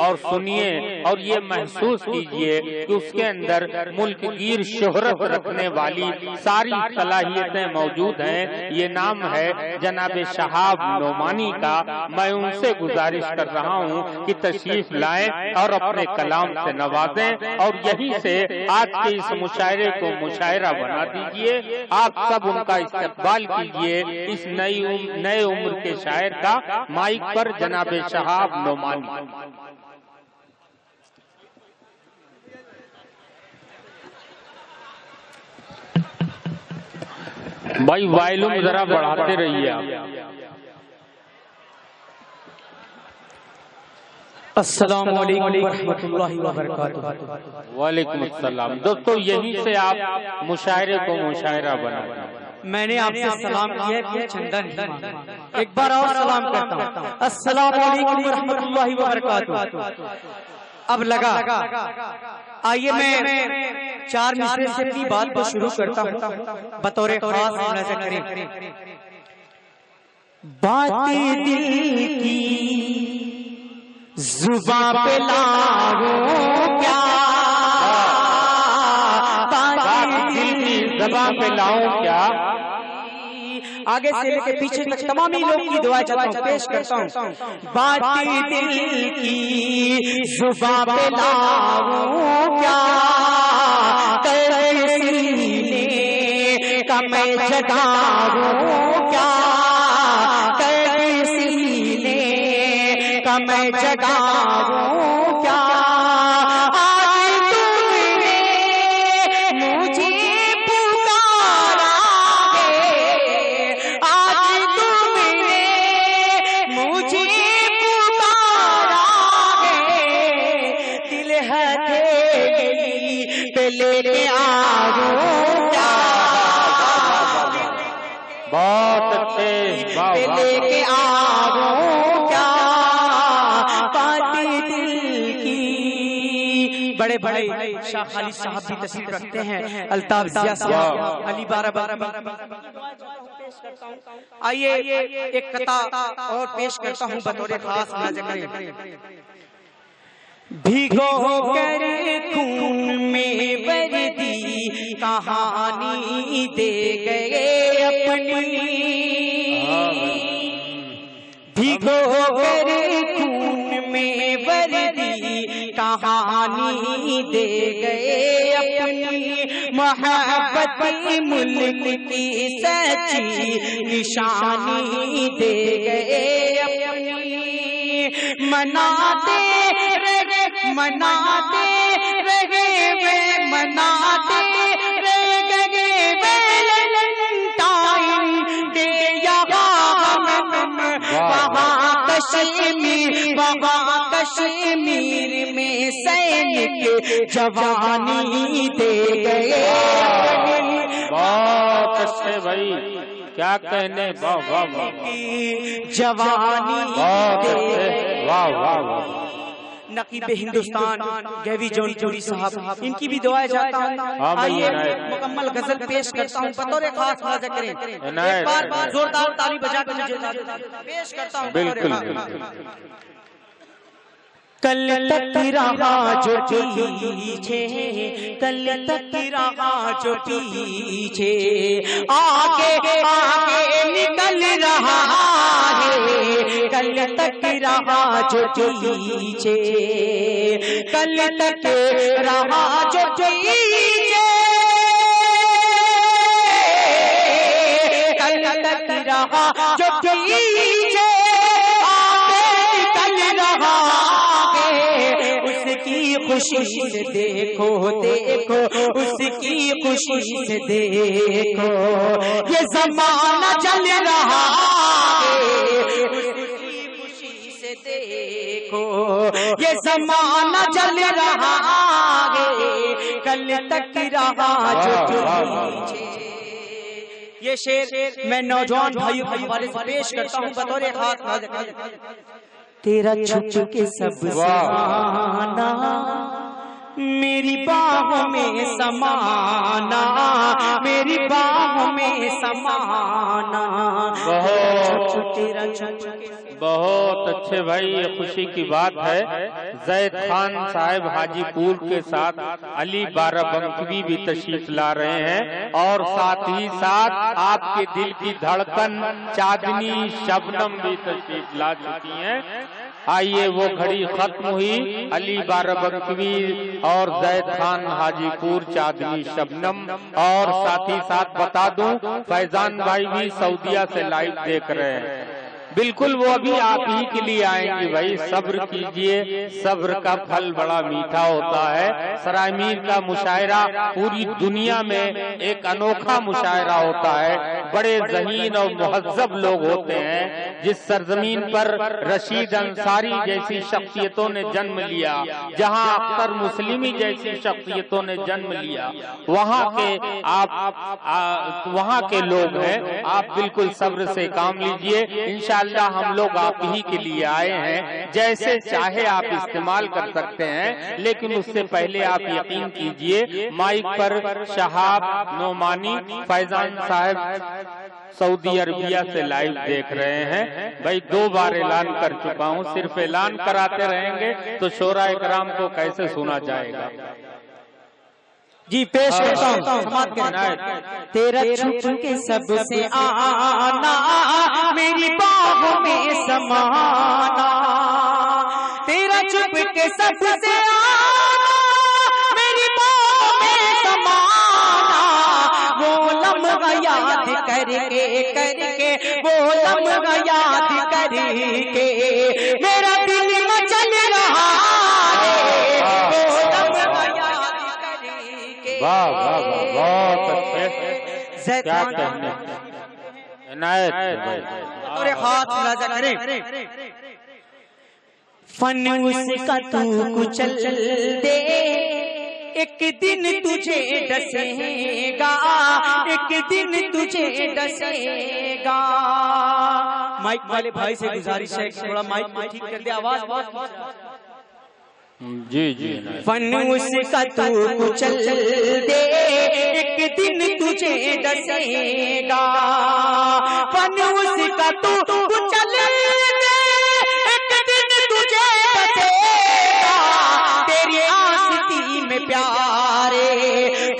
اور سنیے اور یہ محسوس کیجئے کہ اس کے اندر ملک گیر شہرت رکھنے والی ساری صلاحیتیں موجود ہیں۔ یہ نام ہے جناب شہاب نعمانی کا۔ میں ان سے گزارش کر رہا ہوں کہ تشریف لائیں اور اپنے کلام سے نوازیں، اور یہیں سے آج کے اس مشاعرے کو مشاعرہ بنا دیجئے۔ آپ سب ان کا استقبال کیجئے اس نئے عمر کے شاعر کا۔ مائک پر جناب شہاب نعمانی۔ بھائی وائلوم ذرا بڑھاتے رہیے آپ۔ السلام علیکم ورحمۃ اللہ وبرکاتہ۔ وعلیکم السلام۔ دوستو یہیں سے آپ مشاعرے کو مشاعرہ بنائیں۔ میں نے آپ سے سلام کیا ہے، چندہ نہیں مانگا۔ ایک بار اور سلام کرتا ہوں۔ السلام علیکم ورحمۃ اللہ وبرکاتہ۔ اب لگا، آئیے میں 4 مصرے سے اپنی بات کو شروع کرتا ہوں بطور خاص نظر کریں۔ باتیں دل کی زباں پہ لاؤں کیا، باتیں دل کی زباں پہ لاؤں کیا، آگے سے لے کے پیچھے تک تمامی لوگ کی دعا چاہتا ہوں، پیش کرتا ہوں۔ باتیں دل کی زباں پہ لاؤں کیا، سینے کا میں جگاؤں کیا، سینے کا میں جگاؤں کیا، بہت اچھے، لے کے آؤں کیا، باتیں دل کی۔ بڑے بڑے شاہ خالد صاحب بھی تشریف رکھتے ہیں، الطاف ضیاء صاحب، علی بارہ۔ آئیے ایک قطعہ اور پیش کرتا ہوں بطور خاص نظر کریں۔ بھگو کر خون میں وردی کہانی دے گئے اپنی، بھگو کر خون میں وردی کہانی دے گئے اپنی، محبت ملک کی سچی نشانی دے گئے اپنی، مناتے رہے مناتے رہے ویلنٹائن ڈے، وہاں کشمیر میں سینک جوانی دے گئے۔ بہت اچھے بھائی، کیا کہنے، واہ واہ واہ، جوانی بہت اچھے، واہ واہ واہ۔ نقیب ہندوستان گیوی جون پوری صاحب، ان کی بھی دعائیں چاہتا ہوں۔ آئیے مکمل غزل پیش کرتا ہوں بطور خاص نظر کریں۔ ایک بار زوردار تالی بجا کر مجھے پیش کرتا ہوں۔ بالکل کل تک رہا جو پیچھے، کل تک رہا جو پیچھے، آگے آگے نکل رہا ہے، کل تک رہا جو پیچھے، کل تک رہا جو پیچھے، کل تک رہا جو پیچھے، خوشی سے دیکھو دیکھو، اس کی خوشی سے دیکھو، یہ زمانہ چل رہا ہے، اس کی خوشی سے دیکھو، یہ زمانہ چل رہا ہے، کل تک رہا جو پیچھے۔ یہ شعر میں نوجوان بھائیوں کے حوالے سے پیش کرتا ہوں بطور خاص نظر۔ تیرا چھپ کے سب سمانا، میری باہوں میں سمانا، میری باہوں میں سمانا، تیرا چھپ کے بہت اچھے بھائی، یہ خوشی کی بات ہے۔ زید خان صاحب حاجی پور کے ساتھ علی بارہبنکوی بھی تشریف لا رہے ہیں، اور ساتھ ہی ساتھ آپ کے دل کی دھڑکن چاندنی شبنم بھی تشریف لا چکی ہیں۔ آئیے وہ گھڑی ختم ہوئی، علی بارہبنکوی اور زید خان حاجی پور چاندنی شبنم، اور ساتھ ہی ساتھ بتا دوں فیضان بھائی بھی سعودیہ سے لائیو دیکھ رہے ہیں۔ بالکل وہ ابھی آپ ہی کے لیے آئیں گے بھائی، صبر کیجئے، صبر کا پھل بڑا میٹھا ہوتا ہے۔ سرائے میر کا مشاعرہ پوری دنیا میں ایک انوکھا مشاعرہ ہوتا ہے، بڑے ذہین اور مہذب لوگ ہوتے ہیں۔ جس سرزمین پر رشید انصاری جیسی شخصیتوں نے جنم لیا، جہاں اختر مسلمی جیسی شخصیتوں نے جنم لیا، وہاں کے لوگ ہیں۔ آپ بالکل صبر سے کام لیجئے، انشاءاللہ ہم لوگ آپ ہی کے لیے آئے ہیں، جیسے چاہے آپ استعمال کر سکتے ہیں، لیکن اس سے پہلے آپ یقین کیجئے مائک پر شہاب نعمانی فیضان صاحب سعودی عربیہ سے لائیو دیکھ رہے ہیں۔ بھائی 2 بار اعلان کر چکا ہوں، صرف اعلان کراتے رہیں گے تو شورائے کرام کو کیسے سنا جائے گا۔ جی پیش کرتا ہوں، سماعت کریں۔ تیرا چھپ کے سب سے آنا، میری باہوں میں سمانا، تیرا چھپ کے سب سے آنا، میری باہوں میں سمانا، وہ لمحہ یاد کر کے وہ لمحہ یاد کر کے میرا دل مچل رہا ہے، وہ لمحہ یاد کر کے۔ واہ واہ واہ، بہت اچھے، کیا کہنے عنایت بھائی، اور ایک ہاتھ ملازہ کریں۔ فن اس کا تو کچل دے، ایک دن تجھے ڈسے گا، ایک دن تجھے ڈسے گا۔ مائک والے بھائی سے گزارش ہے کہ تھوڑا مائک کو ٹھیک کر دے، آواز بہت جی جی۔ فن اس کا تو کچل دے، ایک دن تجھے ڈسے گا، فن اس کا تو کچل دے، ایک دن تجھے ڈسے گا، تیری آستی میں پیارے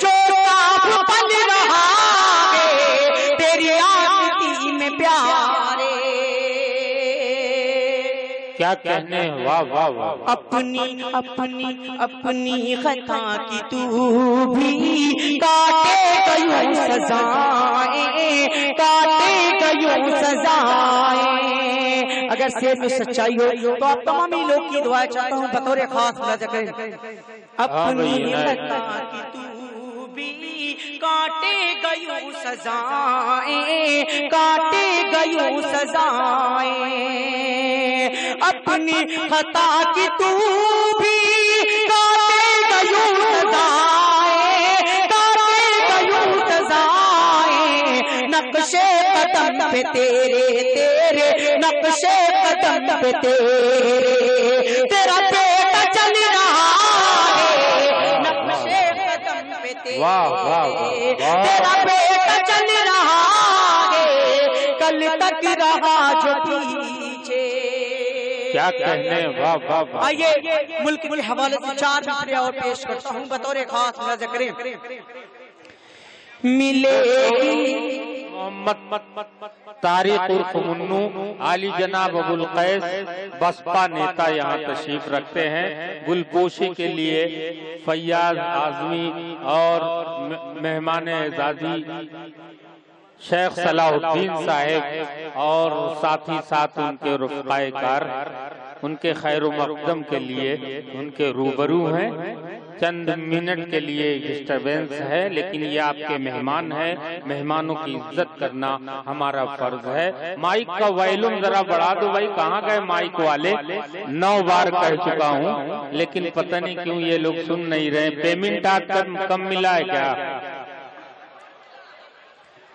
جو آپ پل رہا ہے، تیری آستی میں پیارے۔ کیا کہنے، واہ واہ واہ۔ اپنی خطا کی تو بھی کاٹے گیوں سزائیں، کاٹے گیوں سزائیں۔ اگر سیر میں سچائی ہو تو آپ تمامی لوگ کی دعائیں چاہتا ہوں بطور خاص ملاحظہ کریں۔ اپنی خطا کی تو بھی کاٹے گیوں سزائیں، کاٹے گیوں سزائیں، اپنی خطا کی تو بھی کاٹے گیوں سزائیں، کاٹے گیوں سزائیں، نقش قدم پہ تیرے نقش قدم پہ تیرا بیٹا چل رہا ہے، نقش قدم پہ تیرا بیٹا چل رہا ہے، کل تک رہا جو پیچھے۔ کیا کہنے، واہ واہ واہ۔ آئیے ملک کے حوالے سے 4 مصرے اور پیش کرتا ہوں بطور خاص ملاحظہ کریں۔ ملے گی محمد طارق عرف منو عالی جناب ابو القیس بسپا نیتا یہاں تشریف رکھتے ہیں۔ گل پوشی کے لیے فیاض اعظمی اور مہمان اعزازی شیخ صلاح الدین صاحب اور ساتھ ہی ساتھ ان کے رفقائے کار ان کے خیر و مقدم کے لیے ان کے روبرو ہیں۔ چند منٹ کے لیے ڈسٹربنس ہے، لیکن یہ آپ کے مہمان ہیں، مہمانوں کی عزت کرنا ہمارا فرض ہے۔ مائک کا وائلوم ذرا بڑھا دو بھائی، کہاں گئے مائک والے؟ 9 بار کہہ چکا ہوں، لیکن پتہ نہیں کیوں یہ لوگ سن نہیں رہے۔ پیمنٹ آج کم ملا ہے کیا؟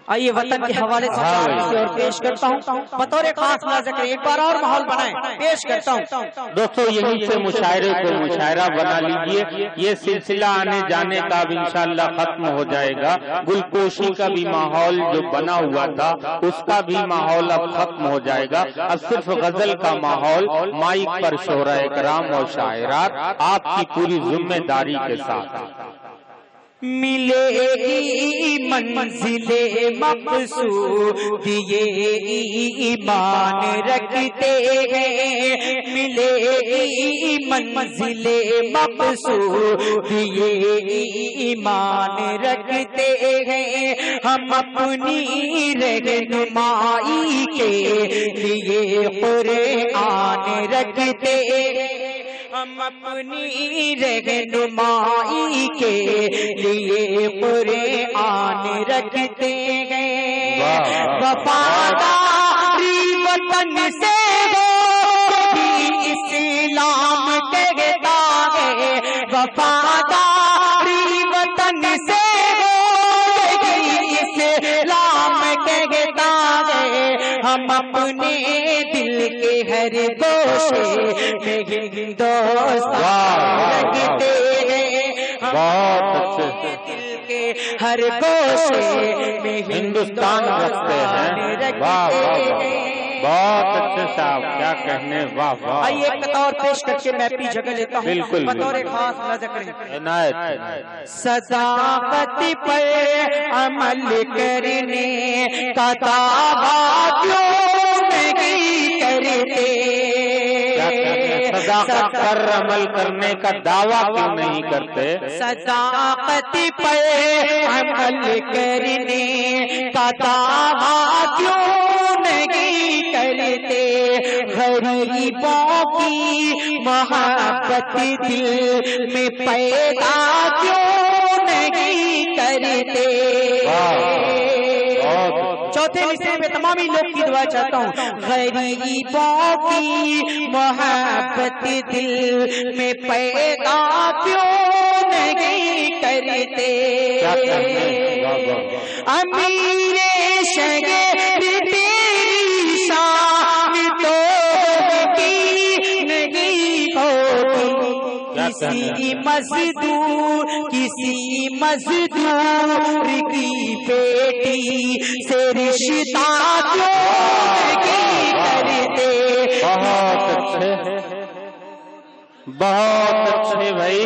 آئیے وطن کے حوالے سے اور پیش کرتا ہوں بطور خاص ناظر ایک بار اور ماحول بنائیں پیش کرتا ہوں دوستو یہیں سے مشاعرے کو مشاعرہ بنا لیجئے یہ سلسلہ آنے جانے کا اب انشاءاللہ ختم ہو جائے گا گلپوشی کا بھی ماحول جو بنا ہوا تھا اس کا بھی ماحول اب ختم ہو جائے گا اب صرف غزل کا ماحول مائک پر شعراء کرام اور شاعرات آپ کی پوری ذمہ داری کے ساتھ ملے گی منزل مقصود یہ ایمان رکھتے ہیں ملے گی منزل مقصود یہ ایمان رکھتے ہیں ہم اپنی رہنمائی کے لیے قرآن رکھتے ہیں ہم اپنی رہنمائی کے لیے قرآن رکھتے ہیں وفاداری وطن سے اسلام کہتا ہے وفاداری وطن سے اسلام کہتا ہے ہم اپنے دل کے ہر گوشے میں ہندوستان رکھتے ہیں بہت اچھے دل کے ہر گوشے میں ہندوستان رکھتے ہیں بہت اچھے صاحب کیا کہنے واہ واہ آئیے ایک بطور پیش کر کے میں اپنی جگہ لیتا ہوں بالکل بطور خاص نظر کریں عنایت صداقت پر عمل کرنے کا دعویٰ کیوں نہیں کرتے صداقت پر عمل کرنے کا دعویٰ کیوں نہیں کرتے صداقت پر عمل کرنے کا دعویٰ کیوں نہیں کرتے غریبوں کی محبت دل میں پیدا کیوں نہیں کرتے چوتھے حصے میں تمامی لوگ کی دعا چاہتا ہوں غریبوں کی محبت دل میں پیدا کیوں نہیں کرتے امیر شہر تیری شان تو کی نہیں ہوتی کسی مزدور کی بیٹی سے رشتہ کیوں نہیں کرتے بہت اچھے بھائی